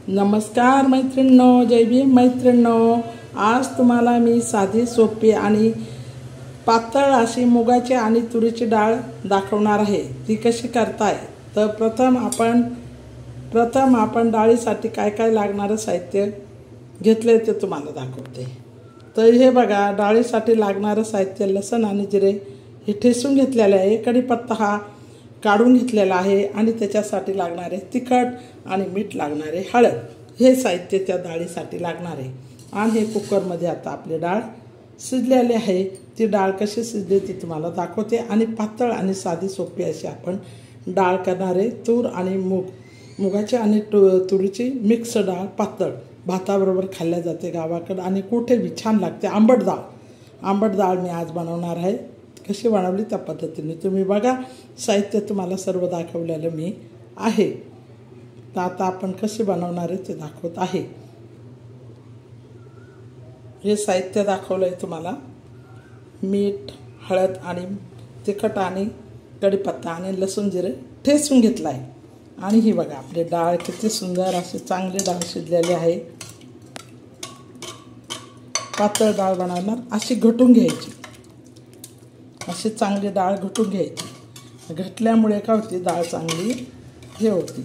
नमस्कार मैत्रिणींनो, जय भीम मैत्रिणींनो। आज तुम्हाला मी साधी सोपी आणि पातळ अशी मुगाची आणि तुरीची डाळ दाखवणार आहे। ती कशी करताय तर प्रथम आपण डाळीसाठी काय काय लागणारे साहित्य घेतले ते तुम्हाला दाखवते। तर हे बघा, डाळीसाठी लागणारे साहित्य लसूण आणि जिरे हे ठेचून घेतलेले आहे। कढीपत्ता हा काढून घेतलेला आहे आणि त्याच्यासाठी लागणारे तिखट आणि मीठ लागणारे हळद हे साहित्य त्या डाळीसाठी लागणार आहे। आणि हे कुकरमध्ये आता आपली डाळ शिजलेली आहे। ती डाळ कशी शिजली ती तुम्हाला दाखवते आणि पातळ आणि साधी सोपी अशी आपण डाळ करणार आहे। तूर आणि मुगाची आणि तुरीची मिक्स डाळ पातळ भाताबरोबर खाल्ल्या जाते गावाकडे आणि कुठे बी छान लागते। आंबट डाळ मी आज बनवणार आहे। कशी बनवली त्या पद्धतीने तुम्ही बघा। साहित्य तुम्हाला सर्व दाखवलेलं मी आहे। तर आता आपण कशी बनवणार आहे ते दाखवत आहे। हे साहित्य दाखवलं आहे तुम्हाला। मीठ, हळद आणि तिखट आणि कढीपत्ता आणि लसूण जिरे ठेचून घेतला आहे। आणि ही बघा आपली डाळ किती सुंदर अशी चांगली डाळ शिजलेली आहे। पातळ डाळ बनवणार अशी घटून घ्यायची। अशी चांगली डाळ घटून घ्यायची। घटल्यामुळे काय होती, डाळ चांगली हे होती।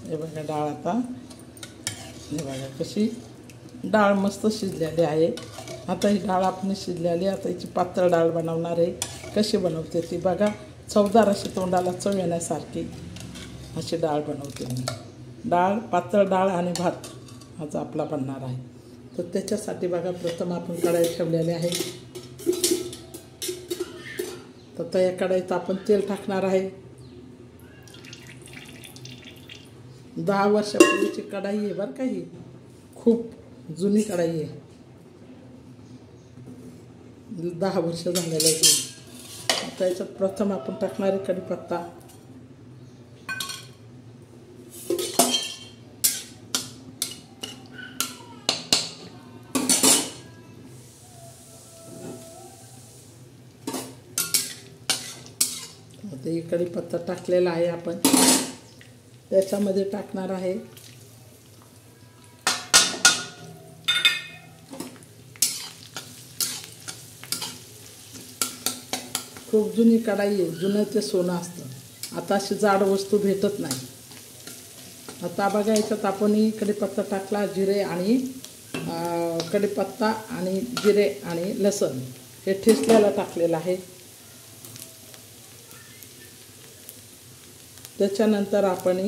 हे बघा डाळ आता हे बघा कशी डाळ मस्त शिजलेली आहे। आता ही डाळ आपण शिजलेली, आता हिची पातळ डाळ बनवणार आहे। कशी बनवते ती बघा। चवदार अशी तोंडाला चव येण्यासारखी अशी डाळ बनवते मी। डाळ पातळ डाळ आणि भात आज आपला बनणार आहे। तर त्याच्यासाठी बघा प्रथम आपण कढई ठेवलेली आहे। तर त्या कढईत आपण तेल टाकणार आहे। 10 वर्षापूर्वीची कढई आहे बरं का, ही खूप जुनी कढई आहे। 10 वर्ष झालेलं आहे। आता याच्यात प्रथम आपण टाकणार आहे कढीपत्ता, आता ही कढीपत्ता टाकलेला आहे आपण। त्याच्यामध्ये टाकणार आहे खूप जुनी कढाई आहे, जुनं ते सोनं असतं। आता अशी जाड वस्तू भेटत नाही। आता बघा याच्यात आपण कढीपत्ता टाकला, जिरे आणि कढीपत्ता आणि जिरे आणि लसूण हे ठेचलेलं टाकलेलं आहे। त्याच्यानंतर आपण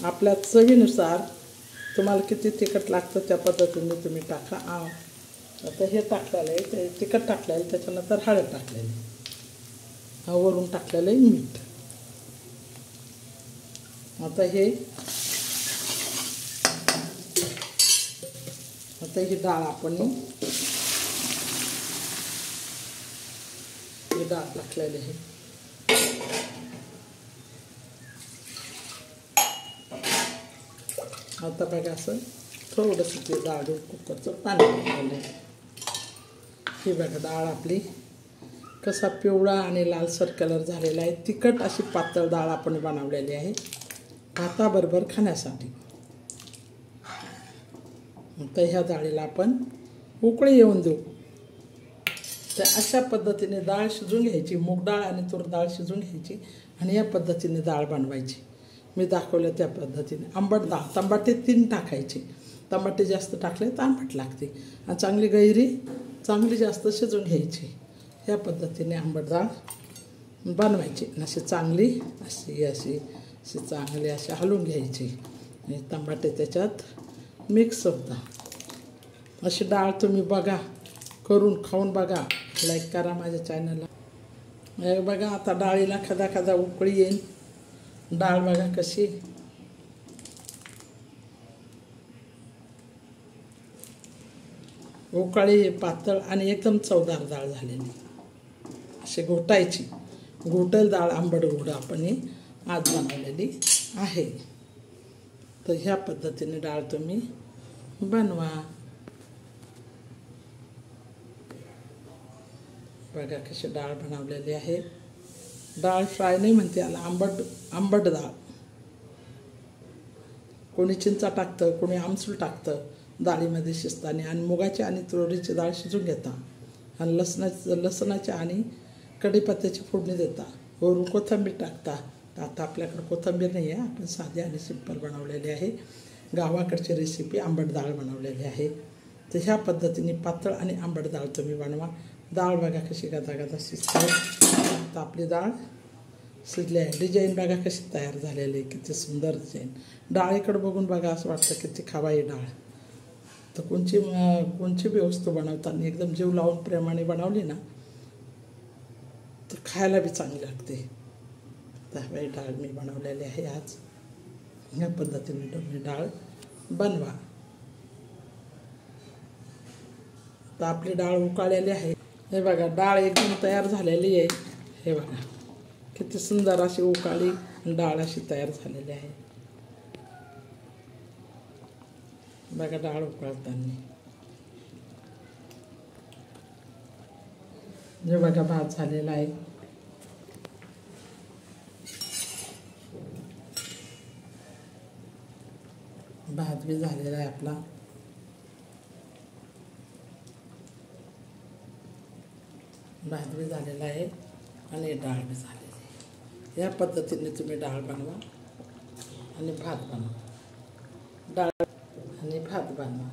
आपल्या चवीनुसार तुम्हाला किती तिखट लागतं त्या पद्धतीने तुम्ही टाका। आता हे टाकलेलं आहे, ते तिखट टाकलेलं आहे, त्याच्यानंतर हळद टाकलेली, वरून टाकलेलं आहे मीठ। आता ही डाळ आपण डाळ टाकलेली आहे। आता बघा असं थोडंसं ते डाळ कुकरचं पाणी टाकलेलं आहे। ही बघा डाळ आपली कसा पिवळा आणि लालसर कलर झालेला आहे। तिखट अशी पातळ डाळ आपण बनवलेली आहे भाताबरोबर खाण्यासाठी। तर ह्या डाळीला आपण उकळी येऊन देऊ। तर अशा पद्धतीने डाळ शिजून घ्यायची। मूग डाळ आणि तूर डाळ शिजून घ्यायची आणि या पद्धतीने डाळ बनवायची। मी दाखवलं त्या पद्धतीने। आंबट डाळ, टमाटे 3 टाकायचे। टमाटे जास्त टाकले तर आंबट लागते आणि चांगली गैरी चांगली जास्त शिजून घ्यायची। या पद्धतीने आंबट डाळ बनवायची। अशी चांगली अशी चांगली अशी हलवून घ्यायची आणि टमाटे त्याच्यात मिक्स होतात। अशी डाळ तुम्ही बघा, करून खाऊन बघा, लाईक करा माझ्या चॅनलला। हे बघा आता डाळीला खदा उकळी येईल। डाळ बघा कशी उकळी पातळ आणि एकदम चवदार डाळ झालेली। अशी घोटायची, घोटेल डाळ आंबट गोड आपण आज बनवलेली आहे। तर ह्या पद्धतीने डाळ तुम्ही बनवा। बघा कशी डाळ बनवलेली आहे। डाळ फ्राय नाही म्हणते याला, आंबट डाळ। कोणी चिंचा टाकतं, कोणी आमसूल टाकतं डाळीमध्ये शिजताना, आणि मुगाची आणि तुरीची डाळ शिजून घेता आणि लसणाची आणि कढीपत्त्याची फोडणी देता, वरून कोथिंबीर टाकता. आता आपल्याकडं कोथिंबीर नाही आहे, आपण साधी आणि सिंपल बनवलेली आहे. गावाकडची रेसिपी आंबट डाळ बनवलेली आहे. तर ह्या पद्धतीने पातळ आणि आंबट डाळ तुम्ही बनवा. डाळ बघा कशी गदा शिजते. आता आपली डाळ शिजली आहे. डिझाईन बघा कशी तयार झालेली आहे, किती सुंदर डिझाईन. डाळीकडं बघून बघा असं वाटतं किती खावाई डाळ. तर कोणची बी वस्तू बनवताना एकदम जीव लावून प्रेमाने बनवली ना तर खायला बी चांगली लागते. तर हवाई डाळ मी बनवलेली आहे आज. ह्या पद्धतीने तुम्ही डाळ बनवा. तर आपली डाळ उकाळलेली आहे. हे बघा डाळ एकदम तयार झालेली आहे. हे बघा किती सुंदर अशी उकाळी डाळ अशी तयार झालेली आहे. बघा डाळ उकळताना. हे बघा भात झालेला आहे. भात बी झालेला आहे आपला. भात बी झालेला आहे आणि डाळ बी झालेली आहे. या पद्धतीने तुम्ही डाळ बनवा आणि भात बनवा. डाळ आणि भात बनवा.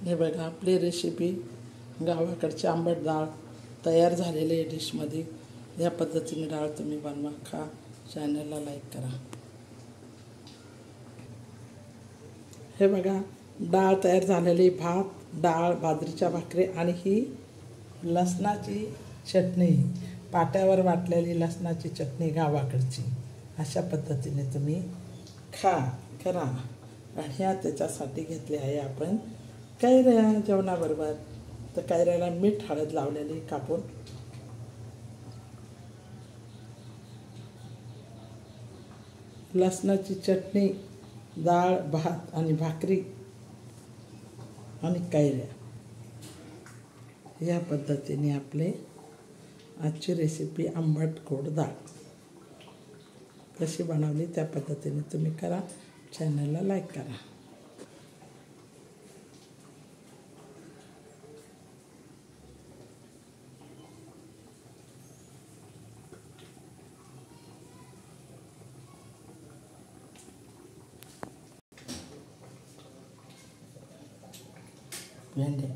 हे बघा आपली रेसिपी गावाकडची आंबट डाळ तयार झालेली आहे डिशमध्ये. या पद्धतीने डाळ तुम्ही बनवा, खा. चॅनलला लाईक करा. हे बघा डाळ तयार झालेली, भात, डाळ, बाजरीच्या भाकरी आणि ही लसणाची चटणी, पाट्यावर वाटलेली लसणाची चटणी गावाकडची. अशा पद्धतीने तुम्ही खा करा. आणि ह्या त्याच्यासाठी घेतले आहे आपण कैऱ्या जेवणाबरोबर. तर कैऱ्याला मीठ हळद लावलेली कापून. लसणाची चटणी, डाळ, भात आणि भाकरी आणि कैऱ्या. या पद्धतीने आपले आजची रेसिपी आंबट गोड डाळ कशी बनवली त्या पद्धतीने तुम्ही करा. चॅनलला लाईक करा. भेंड्या